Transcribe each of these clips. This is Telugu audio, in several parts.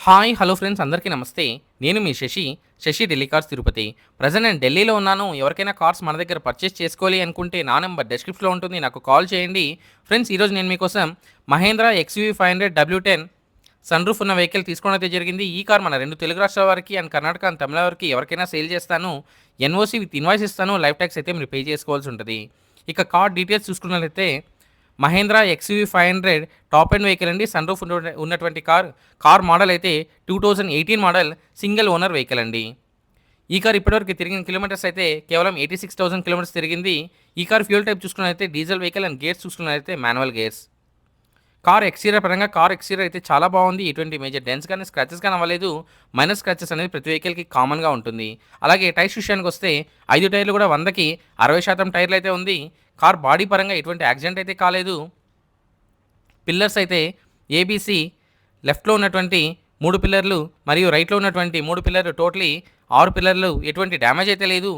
హాయ్ హలో ఫ్రెండ్స్ అందరికీ నమస్తే. నేను మీ శశి ఢిల్లీ కార్స్ తిరుపతి. ప్రెజెంట్ నేను ఢిల్లీలో ఉన్నాను. ఎవరికైనా కార్స్ మన దగ్గర పర్చేస్ చేసుకోవాలి అనుకుంటే నా నెంబర్ డిస్క్రిప్షన్‌లో ఉంటుంది. నాకు కాల్ చేయండి. ఫ్రెండ్స్ ఈరోజు నేను మీకోసం Mahindra XUV 500 W10 sun roof ఉన్న వెహికల్ తీసుకోవడం అయితే జరిగింది. ఈ కార్ మన 2 తెలుగు రాష్ట్రాల వారికి అండ్ కర్ణాటక అండ్ తమిళ వారికి ఎవరికైనా సేల్ చేస్తాను. ఎన్ఓసీ విత్ ఇన్వాయిస్ ఇస్తాను. లైఫ్ ట్యాక్స్ అయితే మీరు పే చేసుకోవాల్సి ఉంటుంది. ఇక కార్ డీటెయిల్స్ చూసుకున్నట్లయితే Mahindra XUV 500 top end vehicle అండి. సన్ రూఫ్ ఉన్నటువంటి కార్ మోడల్ అయితే 2018 మోడల్ సింగిల్ ఓనర్ వెహికల్ అండి. ఈ కార్ ఇప్పటివరకు తిరిగిన కిలోమీటర్స్ అయితే కేవలం 86,000 కిలోమీటర్స్ తిరిగింది. ఈ కార్ ఫ్యూయల్ టైప్ చూసుకున్నట్లయితే డీజిల్ వెహికల్ అండ్ గేర్స్ చూసుకున్నట్లయితే మాన్యువల్ గేర్స్. కార్ ఎక్స్టీరియర్ పరంగా కార్ ఎక్స్టీరియర్ అయితే చాలా బాగుంది. ఎటువంటి మేజర్ డెన్స్ కానీ స్క్రాచెస్ కానీ అవ్వలేదు. మైనర్ స్క్రాచెస్ అనేది ప్రతి వెహికల్కి కామన్గా ఉంటుంది. అలాగే టైర్స్ విషయానికి వస్తే 5 టైర్లు కూడా 100కి 60% టైర్లు అయితే ఉంది. కార్ బాడీ పరంగా ఎటువంటి యాక్సిడెంట్ అయితే కాలేదు. పిల్లర్స్ అయితే ఏబీసీ లెఫ్ట్లో ఉన్నటువంటి 3 పిల్లర్లు మరియు రైట్లో ఉన్నటువంటి 3 పిల్లర్లు టోటలీ 6 పిల్లర్లు ఎటువంటి డ్యామేజ్ అయితే లేదు.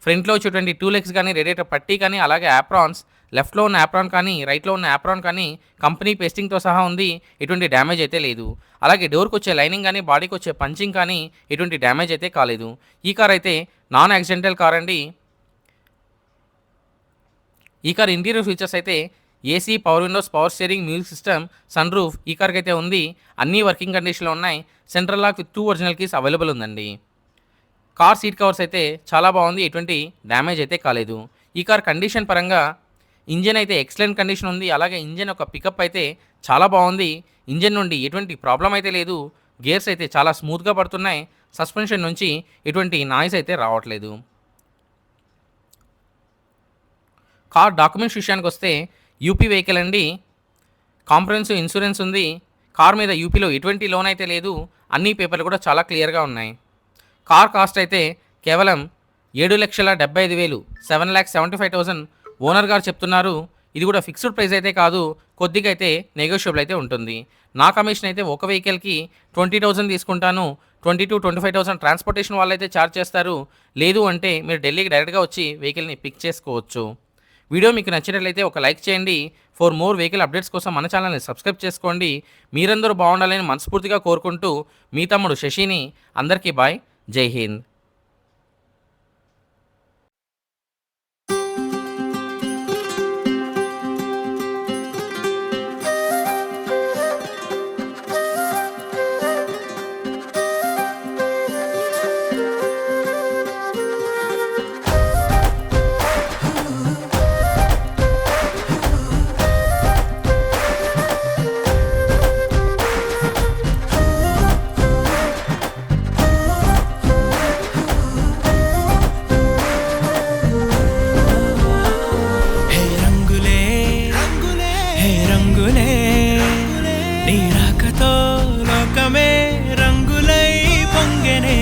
ఫ్రంట్లో వచ్చేటువంటి 2 లెగ్స్ కానీ రేడియేటర్ పట్టీ కానీ అలాగే యాప్రాన్స్ లెఫ్ట్లో ఉన్న యాప్రాన్ కానీ రైట్లో ఉన్న యాప్రాన్ కానీ కంపెనీ పేస్టింగ్తో సహా ఉంది. ఎటువంటి డ్యామేజ్ అయితే లేదు. అలాగే డోర్కి వచ్చే లైనింగ్ కానీ బాడీకి వచ్చే పంచింగ్ కానీ ఎటువంటి డ్యామేజ్ అయితే కాలేదు. ఈ కార్ అయితే నాన్ యాక్సిడెంటల్ కార్ అండి. ఈ కార్ ఇంటీరియర్ ఫీచర్స్ అయితే AC, power windows, power steering, music system, sun roof ఈ కార్కి అయితే ఉంది. అన్నీ వర్కింగ్ కండిషన్లో ఉన్నాయి. Central lock with 2 original keys available ఉందండి. కార్ సీట్ కవర్స్ అయితే చాలా బాగుంది. ఎటువంటి డ్యామేజ్ అయితే కాలేదు. ఈ కార్ కండిషన్ పరంగా ఇంజన్ అయితే ఎక్సలెంట్ కండిషన్ ఉంది. అలాగే ఇంజన్ ఒక పికప్ అయితే చాలా బాగుంది. ఇంజన్ నుండి ఎటువంటి ప్రాబ్లం అయితే లేదు. గేర్స్ అయితే చాలా స్మూత్గా పడుతున్నాయి. సస్పెన్షన్ నుంచి ఎటువంటి నాయిస్ అయితే రావట్లేదు. కార్ డాక్యుమెంట్స్ విషయానికి వస్తే యూపీ వెహికల్ అండి. కాంప్రహెన్సివ్ ఇన్సూరెన్స్ ఉంది. కార్ మీద యూపీలో ఎటువంటి లోన్ అయితే లేదు. అన్ని పేపర్లు కూడా చాలా క్లియర్గా ఉన్నాయి. కార్ కాస్ట్ అయితే కేవలం 7,75,000 7,75,000 ఓనర్ గారు చెప్తున్నారు. ఇది కూడా ఫిక్స్డ్ ప్రైస్ అయితే కాదు. కొద్దిగా అయితే నెగోషియబుల్ అయితే ఉంటుంది. నా కమిషన్ అయితే ఒక వెహికల్కి 20,000 తీసుకుంటాను. 22,000-25,000 ట్రాన్స్పోర్టేషన్ వాళ్ళు అయితే ఛార్జ్ చేస్తారు. లేదు అంటే మీరు ఢిల్లీకి డైరెక్ట్గా వచ్చి వెహికల్ని పిక్ చేసుకోవచ్చు. వీడియో మీకు నచ్చినట్లయితే ఒక లైక్ చేయండి. ఫర్ మోర్ వెహికల్ అప్డేట్స్ కోసం మన ఛానల్ని సబ్స్క్రైబ్ చేసుకోండి. మీరందరూ బాగుండాలని మనస్ఫూర్తిగా కోరుకుంటూ మీ తమ్ముడు శశిని. అందరికీ బాయ్. జై హింద్. రంగులే నీ రాకతో లోకమే రంగులై పొంగెనే.